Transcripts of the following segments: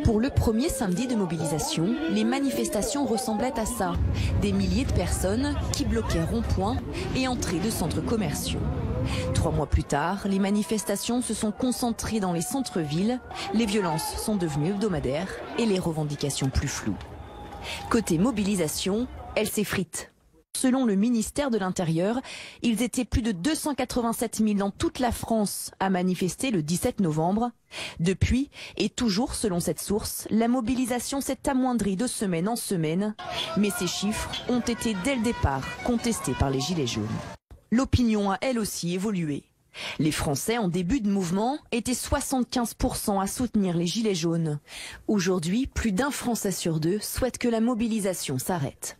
Pour le premier samedi de mobilisation, les manifestations ressemblaient à ça. Des milliers de personnes qui bloquaient ronds-points et entrées de centres commerciaux. 3 mois plus tard, les manifestations se sont concentrées dans les centres-villes, les violences sont devenues hebdomadaires et les revendications plus floues. Côté mobilisation, elle s'effrite. Selon le ministère de l'Intérieur, ils étaient plus de 287 000 dans toute la France à manifester le 17 novembre. Depuis, et toujours selon cette source, la mobilisation s'est amoindrie de semaine en semaine. Mais ces chiffres ont été dès le départ contestés par les Gilets jaunes. L'opinion a elle aussi évolué. Les Français en début de mouvement étaient 75% à soutenir les Gilets jaunes. Aujourd'hui, plus d'un Français sur 2 souhaite que la mobilisation s'arrête.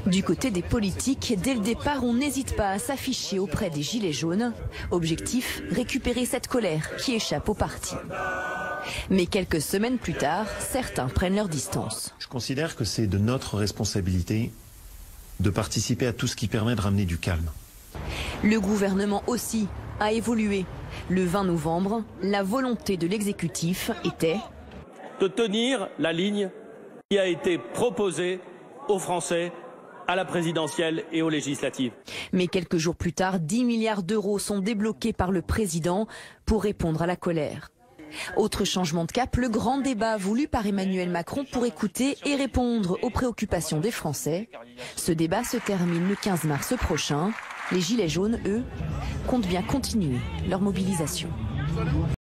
Du côté des politiques, dès le départ, on n'hésite pas à s'afficher auprès des Gilets jaunes. Objectif, récupérer cette colère qui échappe au parti. Mais quelques semaines plus tard, certains prennent leur distance. Je considère que c'est de notre responsabilité de participer à tout ce qui permet de ramener du calme. Le gouvernement aussi a évolué. Le 20 novembre, la volonté de l'exécutif était de tenir la ligne qui a été proposée aux Français, à la présidentielle et aux législatives. Mais quelques jours plus tard, 10 milliards d'euros sont débloqués par le président pour répondre à la colère. Autre changement de cap, le grand débat voulu par Emmanuel Macron pour écouter et répondre aux préoccupations des Français. Ce débat se termine le 15 mars prochain. Les Gilets jaunes, eux, comptent bien continuer leur mobilisation.